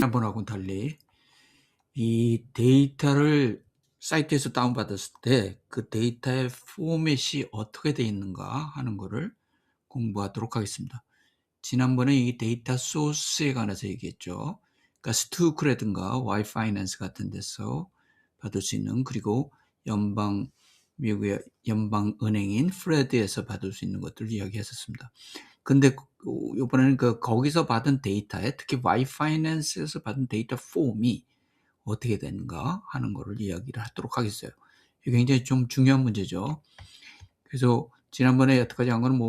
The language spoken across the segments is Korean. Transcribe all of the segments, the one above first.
지난번하고는 달리 이 데이터를 사이트에서 다운받았을 때 그 데이터의 포맷이 어떻게 되어 있는가 하는 거를 공부하도록 하겠습니다. 지난번에 이 데이터 소스에 관해서 얘기했죠. 그러니까 스투크라든가 와이파이낸스 같은 데서 받을 수 있는, 그리고 미국의 연방은행인 프레드에서 받을 수 있는 것들을 이야기했었습니다. 근데 이번에는 거기서 받은 데이터에, 특히 와이파이낸스에서 받은 데이터 폼이 어떻게 되는가 하는 거를 이야기를 하도록 하겠어요. 이게 굉장히 좀 중요한 문제죠. 그래서 지난번에 여태까지 한 거는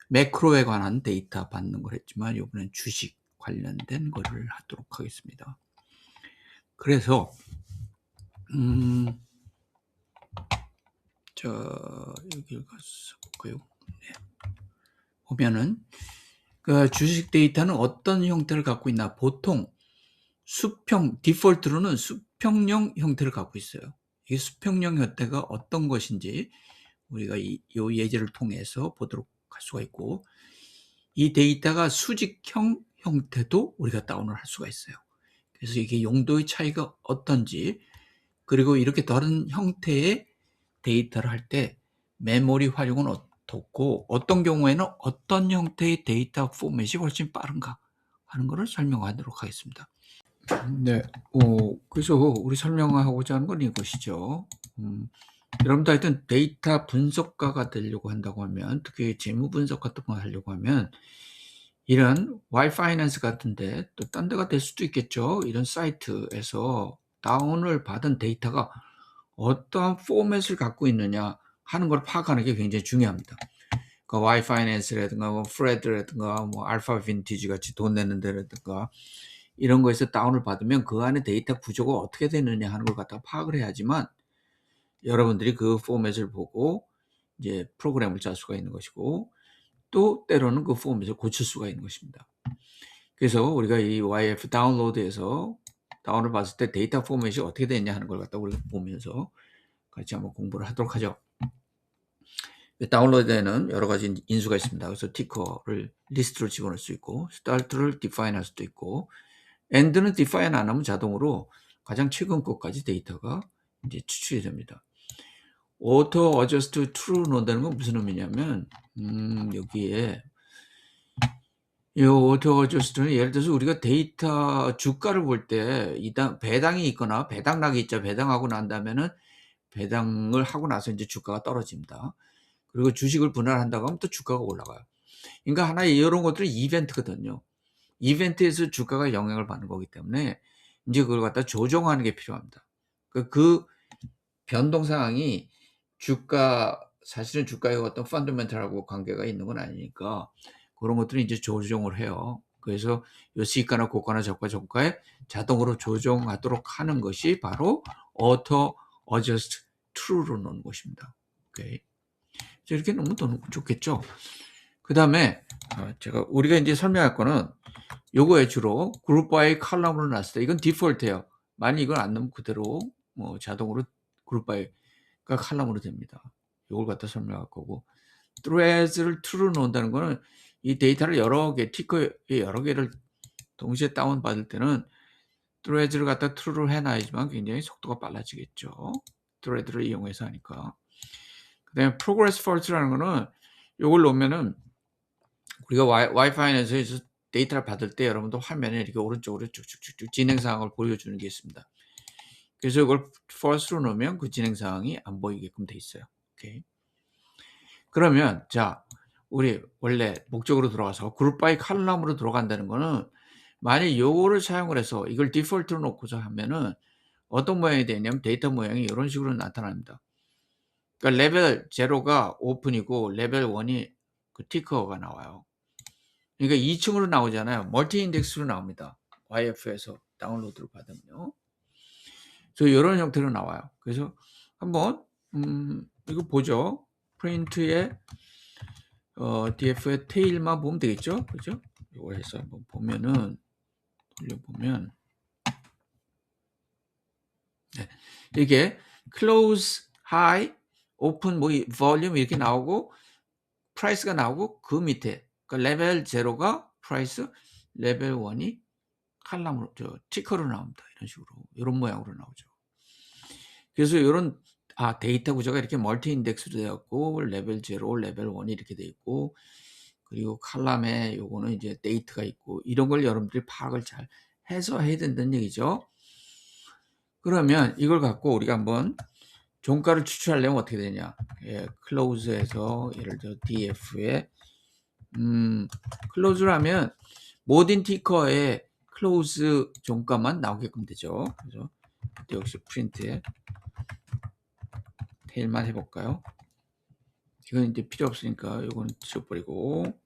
매크로에 관한 데이터 받는 걸 했지만, 이번엔 주식 관련된 거를 하도록 하겠습니다. 그래서 여기 가서 볼까요? 네. 보면은 그 주식 데이터는 어떤 형태를 갖고 있나? 보통 디폴트로는 수평형 형태를 갖고 있어요. 이 수평형 형태가 어떤 것인지 우리가 이 예제를 통해서 보도록 할 수가 있고, 이 데이터가 수직형 형태도 우리가 다운을 할 수가 있어요. 그래서 이게 용도의 차이가 어떤지, 그리고 이렇게 다른 형태의 데이터를 할 때 메모리 활용은 어떻고, 어떤 경우에는 어떤 형태의 데이터 포맷이 훨씬 빠른가 하는 것을 설명하도록 하겠습니다. 네, 그래서 우리 설명하고자 하는 건 이것이죠. 여러분도 하여튼 데이터 분석가가 되려고 한다고 하면, 특히 재무 분석 같은 거 하려고 하면, 이런 와이파이낸스 같은데, 또 딴 데가 될 수도 있겠죠. 이런 사이트에서 다운을 받은 데이터가 어떠한 포맷을 갖고 있느냐 하는 걸 파악하는 게 굉장히 중요합니다. 그 와이파이낸스라든가 프레드라든가 알파 빈티지 같이 돈 내는 데라든가 이런 거에서 다운을 받으면 그 안에 데이터 구조가 어떻게 되느냐 하는 걸 갖다가 파악을 해야지만 여러분들이 그 포맷을 보고 이제 프로그램을 짤 수가 있는 것이고, 또 때로는 그 포맷을 고칠 수가 있는 것입니다. 그래서 우리가 이 YF 다운로드에서 다운을 받을 때 데이터 포맷이 어떻게 되느냐 하는 걸 갖다 우리가 보면서 같이 한번 공부를 하도록 하죠. 다운로드에는 여러 가지 인수가 있습니다. 그래서 티커를 리스트로 집어넣을 수 있고, 스타트를 디파인 할 수도 있고, 엔드는 디파인 안 하면 자동으로 가장 최근 것까지 데이터가 이제 추출이 됩니다. auto adjust true 넣는다는 건 무슨 의미냐면, 여기에 이 auto adjust는 예를 들어서 우리가 데이터 주가를 볼 때 배당이 있거나 배당락이 있죠. 배당하고 난 다음에는 배당을 하고 나서 이제 주가가 떨어집니다. 그리고 주식을 분할한다고 하면 또 주가가 올라가요. 그러니까 하나의 이런 것들이 이벤트거든요. 이벤트에서 주가가 영향을 받는 거기 때문에 이제 그걸 갖다 조정하는 게 필요합니다. 그 변동 상황이 사실은 주가의 어떤 펀더멘털하고 관계가 있는 건 아니니까 그런 것들을 이제 조정을 해요. 그래서 요 시가나 고가나 저가에 자동으로 조정하도록 하는 것이 바로 auto adjust true로 넣는 것입니다. 오케이. 이렇게 넣으면 더 좋겠죠. 그 다음에 우리가 이제 설명할 거는 요거에 주로 그룹 바이 칼럼으로 놨을 때, 이건 디폴트예요. 만약 이걸 안 넣으면 그대로 자동으로 그룹 바이가 칼럼으로 됩니다. 요걸 갖다 설명할 거고, threads를 true로 넣는다는 거는 이 데이터를 티커의 여러 개를 동시에 다운 받을 때는 threads를 갖다 true로 해놔야지만 굉장히 속도가 빨라지겠죠. thread를 이용해서 하니까. 그 다음에 progress fault라는 거는 요걸 놓으면은 우리가 와이파이에서 데이터를 받을 때 여러분도 화면에 이렇게 오른쪽으로 쭉쭉쭉 진행 사항을 보여주는 게 있습니다. 그래서 이걸 false로 놓으면 그 진행 사항이 안 보이게끔 돼 있어요. 오케이. 그러면 우리 원래 목적으로 들어가서 그룹 바이 칼럼으로 들어간다는 거는, 만약 요거를 사용을 해서 이걸 디폴트로 놓고서 하면은 어떤 모양이 되냐면 데이터 모양이 이런 식으로 나타납니다. 그러니까 레벨 0가 오픈이고 레벨 1이 그 티커가 나와요. 그러니까 2층으로 나오잖아요. 멀티 인덱스로 나옵니다. YF에서 다운로드를 받으면요. 그래서 이런 형태로 나와요. 그래서 한번 이거 보죠. 프린트에 DF의 테일만 보면 되겠죠? 그죠? 이걸 해서 한번 보면은, 돌려보면, 네. 이게 close, high, open, volume 이렇게 나오고, price가 나오고, 그 밑에, 그러니까 레벨 0가 price, 레벨 1이 칼럼으로 티커로 나옵니다. 이런 식으로 이런 모양으로 나오죠. 그래서 이런 데이터 구조가 이렇게 멀티 인덱스로 되어 있고 레벨 0, 레벨 1이 이렇게 되어 있고 그리고 칼럼에 요거는 이제 데이터가 있고 이런 걸 여러분들이 파악을 잘 해서 해야 된다는 얘기죠. 그러면 이걸 갖고 우리가 한번 종가를 추출하려면 어떻게 되냐? 클로즈에서 예를 들어 DF에 클로즈를 하면 모든 티커에 클로즈 종가만 나오게끔 되죠. 그죠? 역시 프린트에 테일만 해볼까요? 이건 이제 필요 없으니까 이건 지워버리고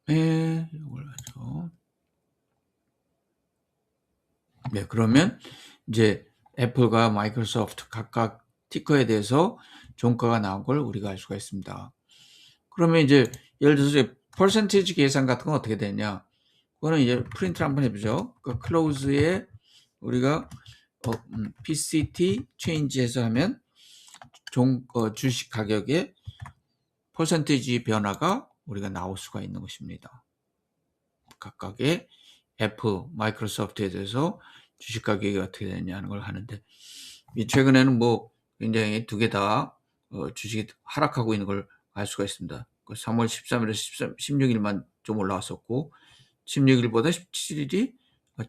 이걸 하죠. 네, 그러면 이제 애플과 마이크로소프트 각각 티커에 대해서 종가가 나온 걸 우리가 알 수가 있습니다. 그러면 이제 예를 들어서 퍼센티지 계산 같은 건 어떻게 되냐? 그거는 이제 프린트를 한번 해보죠. 그 클로즈에 우리가 PCT 체인지해서 하면 주식 가격의 퍼센티지 변화가 우리가 나올 수가 있는 것입니다. 각각의 애플, 마이크로소프트에 대해서 주식 가격이 어떻게 되느냐는 걸 하는데 최근에는 뭐 굉장히 두 개 다 주식이 하락하고 있는 걸 알 수가 있습니다. 3월 13일에서 16일만 좀 올라왔었고 16일보다 17일이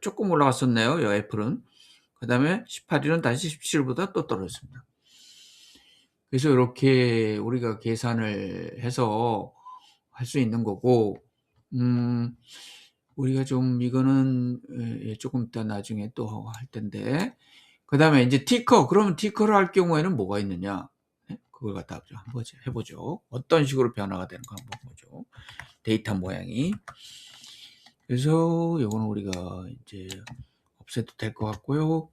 조금 올라갔었네요. 애플은. 그 다음에 18일은 다시 17일보다 또 떨어졌습니다. 그래서 이렇게 우리가 계산을 해서 할 수 있는 거고 우리가 좀 이거는 조금 이따 나중에 또 할 텐데 그 다음에 이제 티커. 그러면 티커를 할 경우에는 뭐가 있느냐? 그걸 갖다 한번 해보죠. 어떤 식으로 변화가 되는 거 한번 보죠. 데이터 모양이. 그래서 이거는 우리가 이제 없애도 될 것 같고요.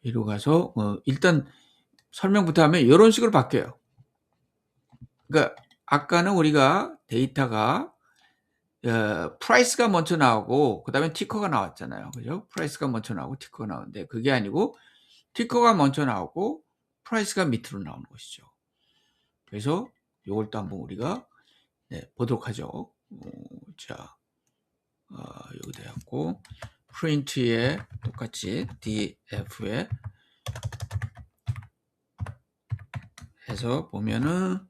이리로 가서 일단 설명부터 하면 이런 식으로 바뀌어요. 그러니까 아까는 우리가 데이터가 프라이스가 먼저 나오고 그 다음에 티커가 나왔잖아요. 그죠? 프라이스가 먼저 나오고 티커가 나오는데 그게 아니고 티커가 먼저 나오고 프라이스가 밑으로 나오는 것이죠. 그래서 이걸 또 한번 우리가 보도록 하죠. 자, 여기다 해갖고 프린트에 똑같이 df에 해서 보면은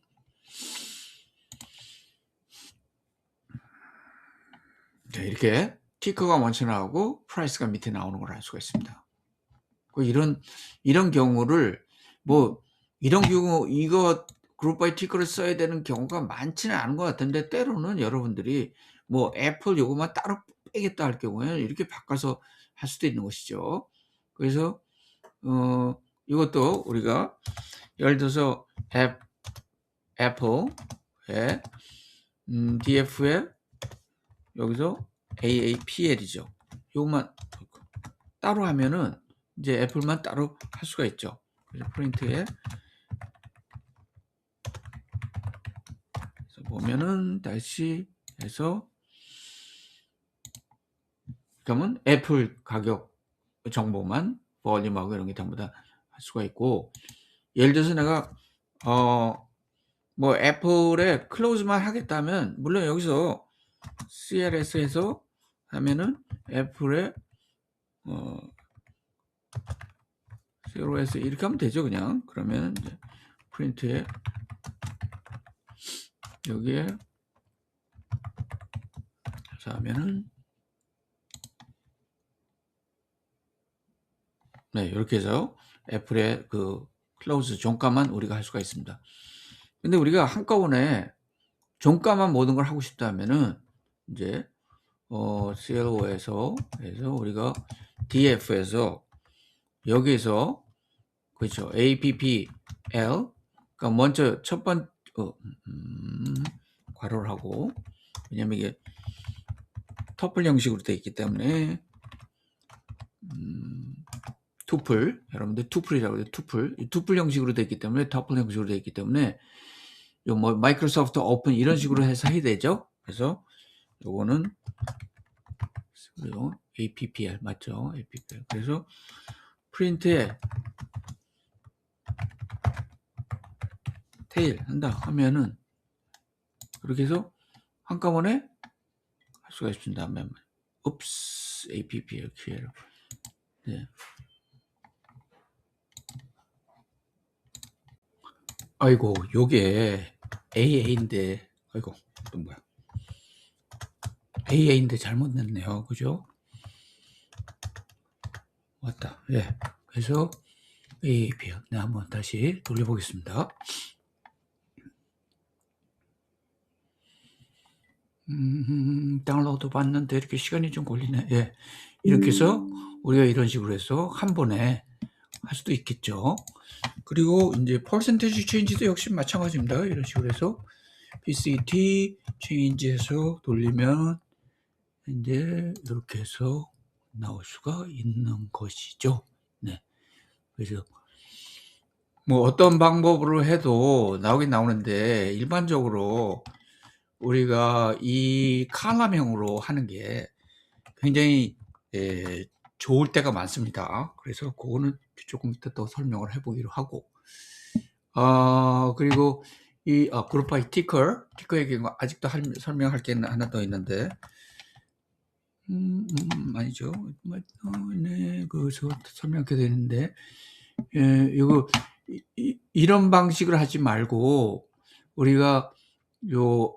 이렇게 티커가 먼저 나오고 프라이스가 밑에 나오는 걸 알 수가 있습니다. 이런 경우를 이런 경우 이거 그룹 바이 티커를 써야 되는 경우가 많지는 않은 것 같은데 때로는 여러분들이 애플 요거만 따로 빼겠다 할 경우에는 이렇게 바꿔서 할 수도 있는 것이죠. 그래서 이것도 우리가 예를 들어서 애플의 DF에 여기서 AAPL이죠. 요것만 따로 하면은 이제 애플만 따로 할 수가 있죠. 그래서 프린트에 보면은 다시 해서 그러면 애플 가격 정보만 볼륨하고 이런 게 전부 다 할 수가 있고 예를 들어서 내가 애플에 클로즈만 하겠다면 물론 여기서 CLS에서 하면은 애플에 CLS 이렇게 하면 되죠. 그냥 그러면 이제 프린트에 여기에 해서 하면은 이렇게 해서 애플의 그 클로즈 종가만 우리가 할 수가 있습니다. 근데 우리가 한꺼번에 종가만 모든 걸 하고 싶다면은 이제 CLO에서 해서 우리가 DF에서 여기에서 그렇죠. APPL 그러니까 먼저 첫 번째 괄호를 하고 왜냐면 이게 터플 형식으로 되어 있기 때문에 투플 여러분들 투플이라고 해요. 투플 형식으로 되어 있기 때문에 터플 형식으로 되어 있기 때문에 마이크로소프트 오픈 이런 식으로 해서 해야 되죠. 그래서 요거는 APPL 맞죠? APPL. 그래서 프린트에 테일 한다 하면은 그렇게 해서 한꺼번에 할 수가 있습니다. 옵스 app 이렇게 네. 아이고 요게 AA인데 아이고 또 뭐야 AA인데 잘못 냈네요. 그죠? 맞다. 예. 그래서 AAP요. 네, 한번 다시 돌려보겠습니다. 다운로드 받는데 이렇게 시간이 좀 걸리네. 예. 이렇게 해서 우리가 이런 식으로 해서 한 번에 할 수도 있겠죠. 그리고 이제 퍼센테이지 체인지도 역시 마찬가지입니다. 이런 식으로 해서 PCT 체인지해서 돌리면 이제 이렇게 해서 나올 수가 있는 것이죠. 네. 그래서 뭐 어떤 방법으로 해도 나오긴 나오는데 일반적으로 우리가 이 칼럼형으로 하는 게 굉장히 좋을 때가 많습니다. 그래서 그거는 조금 이따 또 설명을 해보기로 하고 그리고 이 그룹 바이 티커의 경우 아직도 설명할 게 하나 더 있는데 아니죠. 네, 그래서 설명하게 되는데 이거 이런 방식을 하지 말고 우리가 요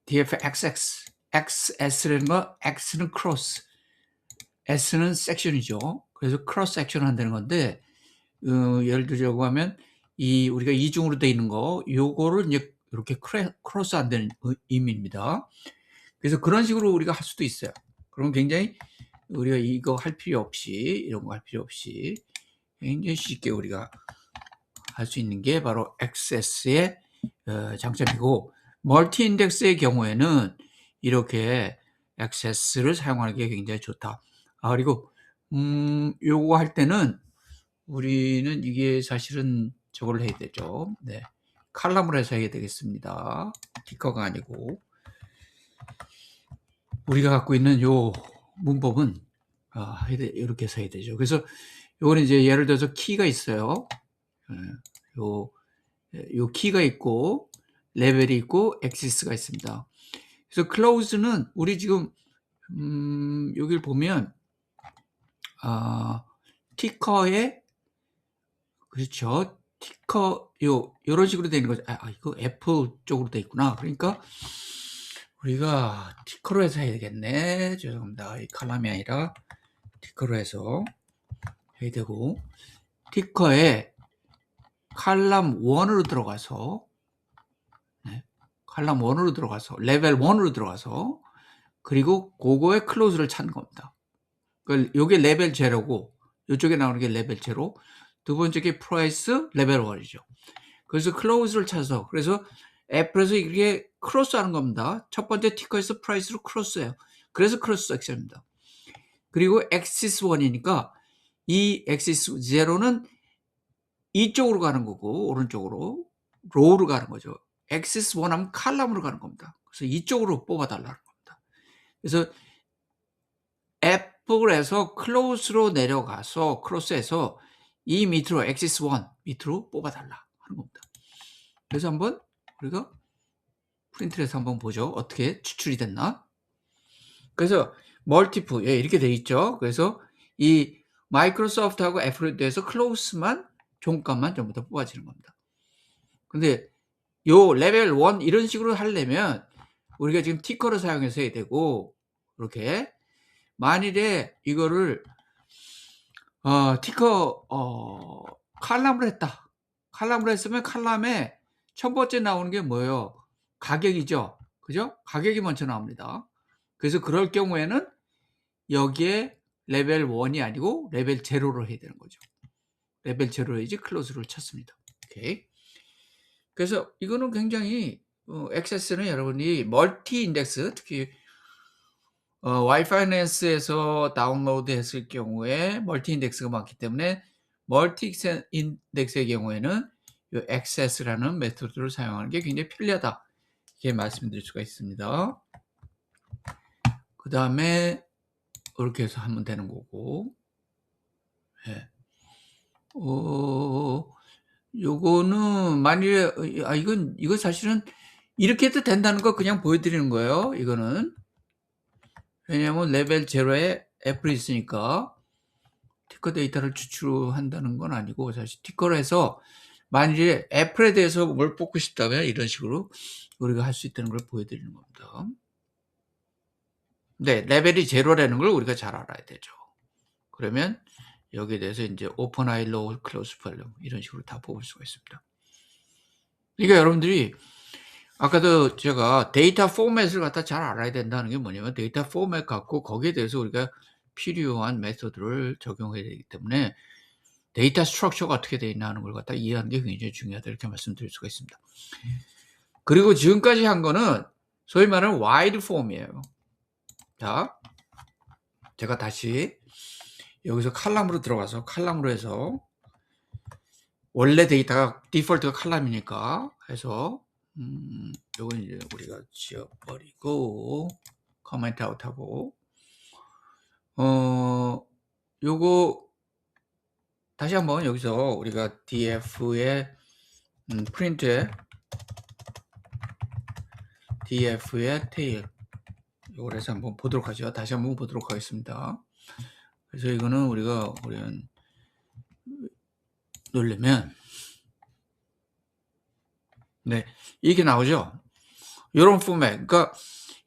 dfxx xs라는 거 x는 크로스 s는 섹션이죠. 그래서 크로스 섹션 한다는 건데 예를 들자고 하면 우리가 이중으로 돼 있는 거 요거를 이제 이렇게 크로스 한다는 의미입니다. 그래서 그런 식으로 우리가 할 수도 있어요. 그럼 굉장히 우리가 이거 할 필요 없이 이런 거 할 필요 없이 굉장히 쉽게 우리가 할 수 있는 게 바로 XS의 장점이고 멀티 인덱스의 경우에는 이렇게 XS를 사용하는 게 굉장히 좋다. 그리고 요거 할 때는 우리는 이게 사실은 저걸 해야 되죠. 네. 칼럼을 해서 해야 되겠습니다. 티커가 아니고 우리가 갖고 있는 요 문법은 이렇게 해서 해야 되죠. 그래서 요거는 이제 예를 들어서 키가 있어요. 요 키가 있고 레벨이 있고 엑시스가 있습니다. 그래서 close는 우리 지금 여기를 보면 티커에 그렇죠. 티커 요런 식으로 되어 있는 거죠. 이거 애플 쪽으로 되어 있구나. 그러니까 우리가 티커로 해서 해야 되겠네. 죄송합니다. 이 칼럼이 아니라 티커로 해서 해야 되고 티커에 칼럼 1으로 들어가서 칼럼 1으로 들어가서 레벨 1으로 들어가서 그리고 그거에 클로즈를 찾는 겁니다. 그러니까 요게 레벨 제로고 이쪽에 나오는 게 레벨 제로 두 번째 게 프라이스 레벨 1이죠. 그래서 클로즈를 찾아서 그래서 애플에서 이렇게 크로스 하는 겁니다. 첫 번째 티커에서 프라이스로 크로스예요. 그래서 크로스 섹션입니다. 그리고 엑시스 1이니까 이 엑시스 0는 이쪽으로 가는 거고 오른쪽으로 로우로 가는 거죠. 엑시스 1 하면 칼럼으로 가는 겁니다. 그래서 이쪽으로 뽑아달라는 겁니다. 그래서 애플에서 클로스로 내려가서 크로스해서 이 밑으로 엑시스 1 밑으로 뽑아달라 하는 겁니다. 그래서 한번 우리가 프린트를 해서 한번 보죠. 어떻게 추출이 됐나. 그래서 멀티플 이렇게 돼 있죠. 그래서 이 마이크로소프트하고 애플에 대해서 클로스만 종값만 전부 다 뽑아지는 겁니다. 근데 요 레벨 1 이런 식으로 하려면 우리가 지금 티커를 사용해서 해야 되고 이렇게 만일에 이거를 티커 칼럼을 했다. 칼럼을 했으면 칼럼에 첫 번째 나오는 게 뭐예요? 가격이죠. 그죠? 가격이 먼저 나옵니다. 그래서 그럴 경우에는 여기에 레벨 1이 아니고 레벨 0로 해야 되는 거죠. 레벨 0로 해야지 클로즈를 찾습니다. 오케이. 그래서 이거는 굉장히 액세스는 여러분이 멀티 인덱스 특히 와이파이낸스에서 다운로드 했을 경우에 멀티 인덱스가 많기 때문에 멀티 인덱스의 경우에는 이 액세스라는 메소드를 사용하는 게 굉장히 편리하다. 이렇게 말씀드릴 수가 있습니다. 그 다음에 이렇게 해서 하면 되는 거고 예. 요거는 만일에 이건 사실은 이렇게 해도 된다는 거 그냥 보여드리는 거예요. 이거는 왜냐하면 레벨 0에 애플이 있으니까 티커 데이터를 추출한다는 건 아니고 사실 티커를 해서 만일에 애플에 대해서 뭘 뽑고 싶다면 이런 식으로 우리가 할 수 있다는 걸 보여드리는 겁니다. 네, 레벨이 0라는 걸 우리가 잘 알아야 되죠. 그러면 여기에 대해서 이제 오픈 하이 로우 클로즈 팔룸 이런 식으로 다 뽑을 수가 있습니다. 그러니까 여러분들이 아까도 제가 데이터 포맷을 갖다 잘 알아야 된다는 게 뭐냐면 데이터 포맷 갖고 거기에 대해서 우리가 필요한 메소드를 적용해야 되기 때문에 데이터 스트럭처가 어떻게 되어 있나 하는 걸 갖다 이해하는 게 굉장히 중요하다 이렇게 말씀드릴 수가 있습니다. 그리고 지금까지 한 거는 소위 말하는 와이드 폼이에요. 자, 제가 다시 여기서 칼럼으로 들어가서 칼럼으로 해서 원래 데이터가 디폴트가 칼럼이니까 해서 요건 이제 우리가 지워버리고 커멘트 아웃하고 요거 다시 한번 여기서 우리가 df의 프린트에 df의 테일 요걸 해서 한번 보도록 하죠. 다시 한번 보도록 하겠습니다. 그래서 이거는 우리가 누르면 네 이게 나오죠. 요런 포맷. 그러니까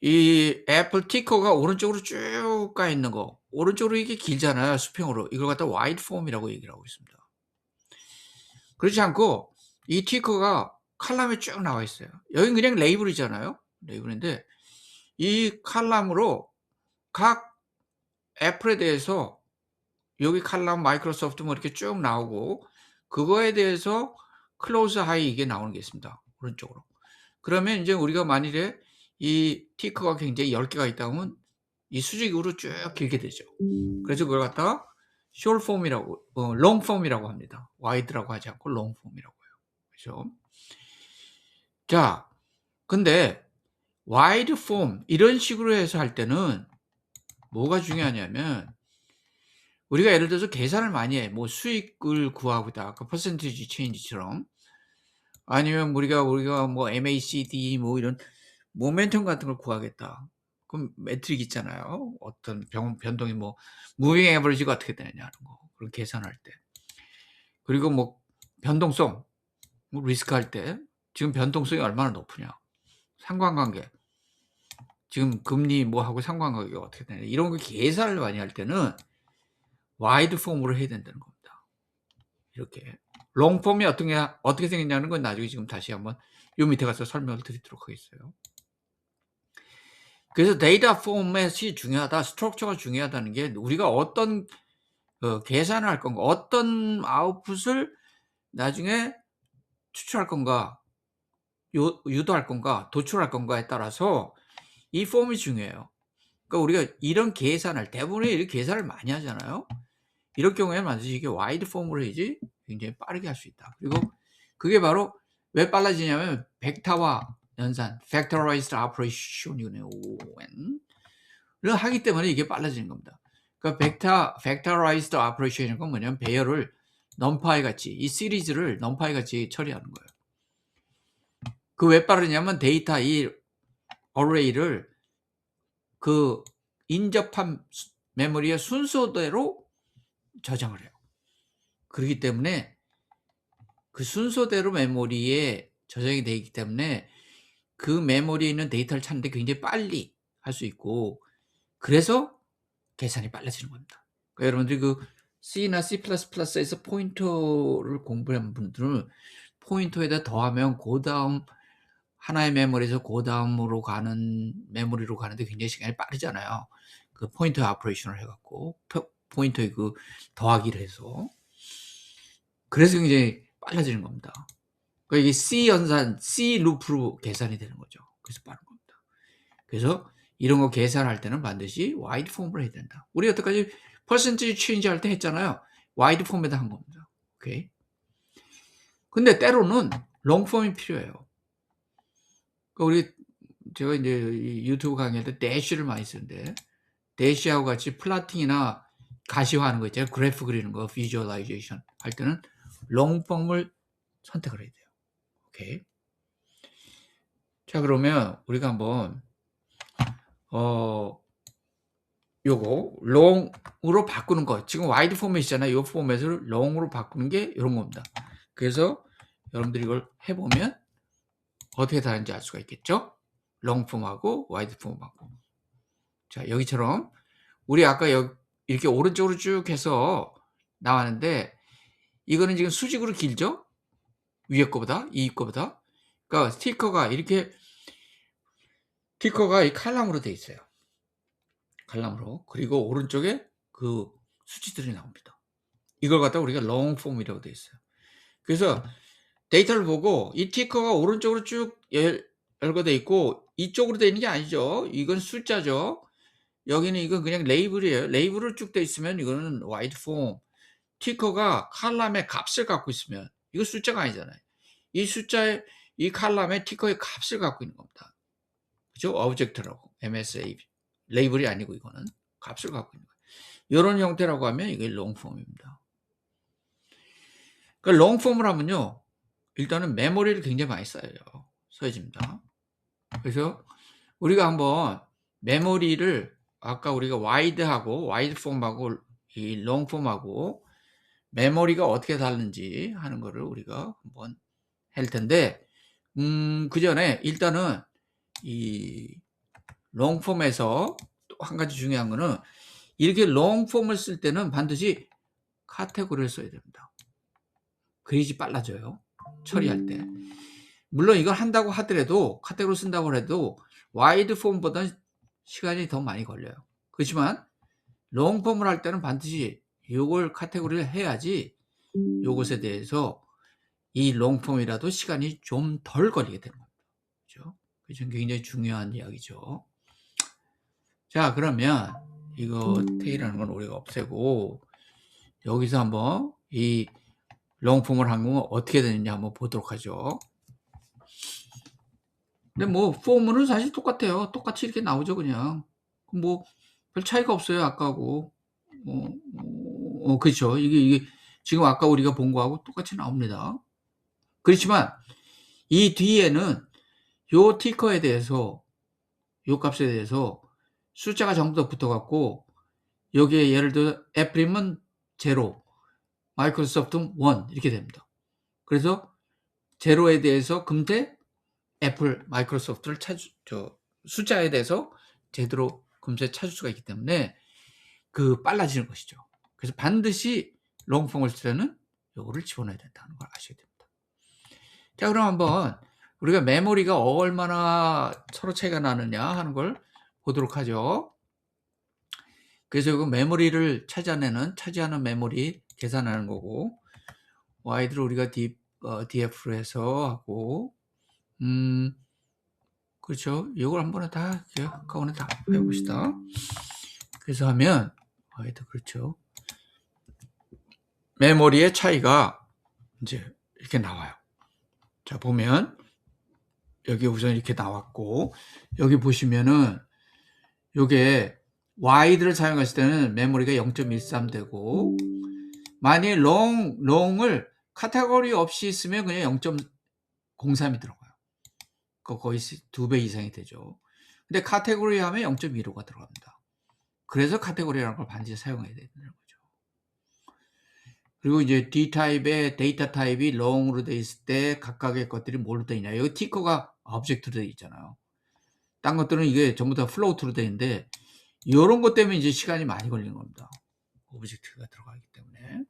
이 애플 티커가 오른쪽으로 쭉 가 있는 거. 오른쪽으로 이게 길잖아요, 수평으로. 이걸 갖다 와이드 폼이라고 얘기를 하고 있습니다. 그렇지 않고 이 티커가 칼럼에 쭉 나와 있어요. 여긴 그냥 레이블이잖아요. 레이블인데 이 칼럼으로 각 애플에 대해서 여기 칼럼 마이크로소프트 뭐 이렇게 쭉 나오고 그거에 대해서 클로즈 하이 이게 나오는 게 있습니다. 오른쪽으로. 그러면 이제 우리가 만일에 이 티커가 굉장히 10개가 있다면 이 수직으로 쭉 길게 되죠. 그래서 그걸 갖다가 short form이라고 long form이라고 합니다. wide라고 하지 않고 long form이라고 해요. 그죠? 자, 근데 wide form 이런 식으로 해서 할 때는 뭐가 중요하냐면 우리가 예를 들어서 계산을 많이 해. 뭐 수익을 구하고자 아까 퍼센티지 체인지처럼 아니면 우리가 뭐 MACD 뭐 이런 모멘텀 같은 걸 구하겠다. 그럼 매트릭 있잖아요. 어떤 변동이 뭐 무빙 에버리지가 어떻게 되느냐는 거. 그런 계산할 때. 그리고 뭐 변동성, 뭐 리스크 할 때 지금 변동성이 얼마나 높으냐. 상관관계. 지금 금리 뭐하고 상관관계가 어떻게 되냐. 이런 거 계산을 많이 할 때는 와이드 폼으로 해야 된다는 겁니다. 이렇게. 롱 폼이 어떻게 생겼냐는 건 나중에 지금 다시 한번 요 밑에 가서 설명을 드리도록 하겠어요. 그래서 데이터 포맷이 중요하다, 스트럭처가 중요하다는 게 우리가 어떤 계산을 할 건가, 어떤 아웃풋을 나중에 추출할 건가, 유도할 건가, 도출할 건가에 따라서 이 폼이 중요해요. 그러니까 우리가 이런 계산을 대부분의 이렇게 계산을 많이 하잖아요. 이럴 경우에는 반드시 이게 와이드 폼으로 해야지 굉장히 빠르게 할 수 있다. 그리고 그게 바로 왜 빨라지냐면 벡터와 연산, Factorized Operation이네요. 를 하기 때문에 이게 빨라지는 겁니다. 그러니까 Factorized Operation인 건 뭐냐면 배열을 넘파이 같이 이 시리즈를 넘파이 같이 처리하는 거예요. 그 왜 빠르냐면 데이터 이 어레이를 그 인접한 메모리의 순서대로 저장을 해요. 그렇기 때문에 그 순서대로 메모리에 저장이 되어 있기 때문에 그 메모리에 있는 데이터를 찾는데 굉장히 빨리 할 수 있고 그래서 계산이 빨라지는 겁니다. 그러니까 여러분들이 그 C나 C++에서 포인터를 공부한 분들은 포인터에다 더하면 그다음 하나의 메모리에서 그다음으로 가는 메모리로 가는데 굉장히 시간이 빠르잖아요. 그 포인터 오퍼레이션을 해 갖고 포인터에 그 더하기를 해서. 그래서 굉장히 빨라지는 겁니다. 그러니까 이게 C 연산, C 루프로 계산이 되는 거죠. 그래서 빠른 겁니다. 그래서 이런 거 계산할 때는 반드시 와이드 폼으로 해야 된다. 우리 여태까지 퍼센티지 체인지 할 때 했잖아요. 와이드 폼에다 한 겁니다. 오케이. 근데 때로는 롱 폼이 필요해요. 그러니까 제가 이제 유튜브 강의할 때 대쉬를 많이 쓰는데 대쉬하고 같이 플라팅이나 가시화하는 거 있잖아요. 그래프 그리는 거, 비주얼라이제이션 할 때는 롱 폼을 선택을 해야 돼요. 오케이. 자, 그러면 우리가 한번 요거 롱으로 바꾸는 거. 지금 와이드 포맷이잖아요. 요 포맷을 롱으로 바꾸는 게 요런 겁니다. 그래서 여러분들이 이걸 해 보면 어떻게 다른지 알 수가 있겠죠? 롱 폼하고 와이드 폼하고. 자, 여기처럼 우리 아까 이렇게 오른쪽으로 쭉 해서 나왔는데 이거는 지금 수직으로 길죠? 위에 거보다, 이 거보다. 그러니까 스티커가 이 칼럼으로 돼 있어요. 칼럼으로. 그리고 오른쪽에 그 수치들이 나옵니다. 이걸 갖다 우리가 롱 폼이라고 돼 있어요. 그래서 데이터를 보고 이 티커가 오른쪽으로 쭉 열거돼 있고 이쪽으로 돼 있는 게 아니죠. 이건 숫자죠. 여기는 이건 그냥 레이블이에요. 레이블을 쭉 돼 있으면 이거는 와이드 폼. 티커가 칼럼의 값을 갖고 있으면 이거 숫자가 아니잖아요. 이 숫자의 이 칼럼의 티커의 값을 갖고 있는 겁니다. 그죠? 오브젝트라고. MSA. 레이블이 아니고 이거는 값을 갖고 있는 거예요. 이런 형태라고 하면 이게 롱폼입니다. 그러니까 롱폼을 하면요. 일단은 메모리를 굉장히 많이 써야집니다. 그래서 우리가 한번 메모리를 아까 우리가 와이드 폼하고 이 롱폼하고 메모리가 어떻게 다른지 하는 거를 우리가 한번 할 텐데 그 전에 일단은 이 롱폼에서 또 한 가지 중요한 거는 이렇게 롱폼을 쓸 때는 반드시 카테고리를 써야 됩니다. 그래야지 빨라져요. 처리할 때. 물론 이걸 한다고 하더라도 카테고리 쓴다고 해도 와이드 폼보다는 시간이 더 많이 걸려요. 그렇지만 롱폼을 할 때는 반드시 요걸 카테고리를 해야지 요것에 대해서 이 롱폼이라도 시간이 좀 덜 걸리게 되는 겁니다. 그죠? 그게 굉장히 중요한 이야기죠. 자, 그러면 이거 테일하는 건 우리가 없애고 여기서 한번 이 롱폼을 한 건 어떻게 되느냐 한번 보도록 하죠. 근데 뭐 폼은 사실 똑같아요. 똑같이 이렇게 나오죠, 그냥. 뭐 별 차이가 없어요, 아까하고. 그렇죠. 이게 지금 아까 우리가 본 거하고 똑같이 나옵니다. 그렇지만 이 뒤에는 요 티커에 대해서 요 값에 대해서 숫자가 전부 다 붙어 갖고 여기에 예를 들어 애플이면 0, 마이크로소프트는 1 이렇게 됩니다. 그래서 0에 대해서 금세 애플, 마이크로소프트를 숫자에 대해서 제대로 금세 찾을 수가 있기 때문에 빨라지는 것이죠. 그래서 반드시 롱폼을 쓸 때는 요거를 집어넣어야 된다는 걸 아셔야 됩니다. 자, 그럼 한번 우리가 메모리가 얼마나 서로 차이가 나느냐 하는 걸 보도록 하죠. 그래서 이거 메모리를 차지하는 메모리 계산하는 거고, 와이드를 우리가 df로 해서 하고, 그렇죠. 이걸 한 번에 다 한꺼번에 다 해봅시다. 그래서 하면 와이드 그렇죠. 메모리의 차이가 이제 이렇게 나와요. 자, 보면 여기 우선 이렇게 나왔고 여기 보시면은 요게 와이드를 사용했을 때는 메모리가 0.13 되고 만약에 롱을 카테고리 없이 쓰면 그냥 0.03이 들어가요. 거의 2배 이상이 되죠. 근데 카테고리 하면 0.15가 들어갑니다. 그래서 카테고리라는 걸 반드시 사용해야 되는 거죠. 그리고 이제 D타입의 데이터 타입이 롱으로 돼 있을 때 각각의 것들이 뭘로 돼 있냐. 여기 티커가 오브젝트로 돼 있잖아요. 딴 것들은 이게 전부 다 플로우트로 돼 있는데 이런 것 때문에 이제 시간이 많이 걸리는 겁니다. 오브젝트가 들어가기 때문에.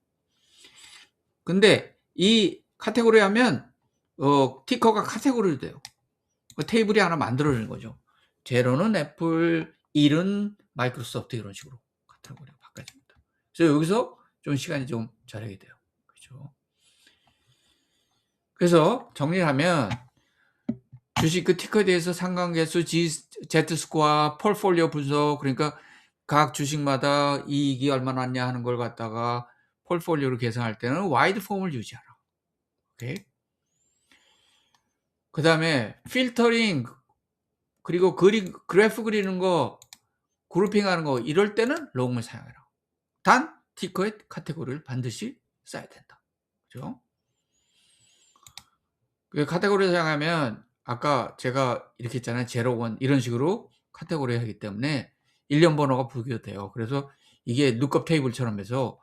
근데 이 카테고리 하면 티커가 카테고리로 돼요. 테이블이 하나 만들어지는 거죠. 0는 애플, 1은 마이크로소프트 이런 식으로 카테고리가 바꿔집니다. 그래서 여기서 좀 시간이 좀 절약이 돼요. 그렇죠? 그래서 정리하면 주식 티커에 대해서 상관계수, Z스코어, 폴폴리오 분석, 그러니까 각 주식마다 이익이 얼마나 났냐 하는 걸 갖다가 폴폴리오로 계산할 때는 와이드 폼을 유지하라. 오케이? 그 다음에 필터링, 그리고 그래프 그리는 거, 그룹핑 하는 거, 이럴 때는 롱을 사용해라. 단, 티커의 카테고리를 반드시 써야 된다. 그죠? 그 카테고리를 사용하면, 아까 제가 이렇게 했잖아요. 0, 1, 이런 식으로 카테고리 하기 때문에 일련 번호가 부여돼요. 그래서 이게 룩업 테이블처럼 해서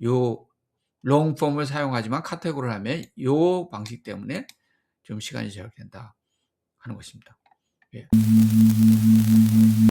요 롱 폼을 사용하지만 카테고리를 하면 요 방식 때문에 좀 시간이 제약된다 하는 것입니다. 예.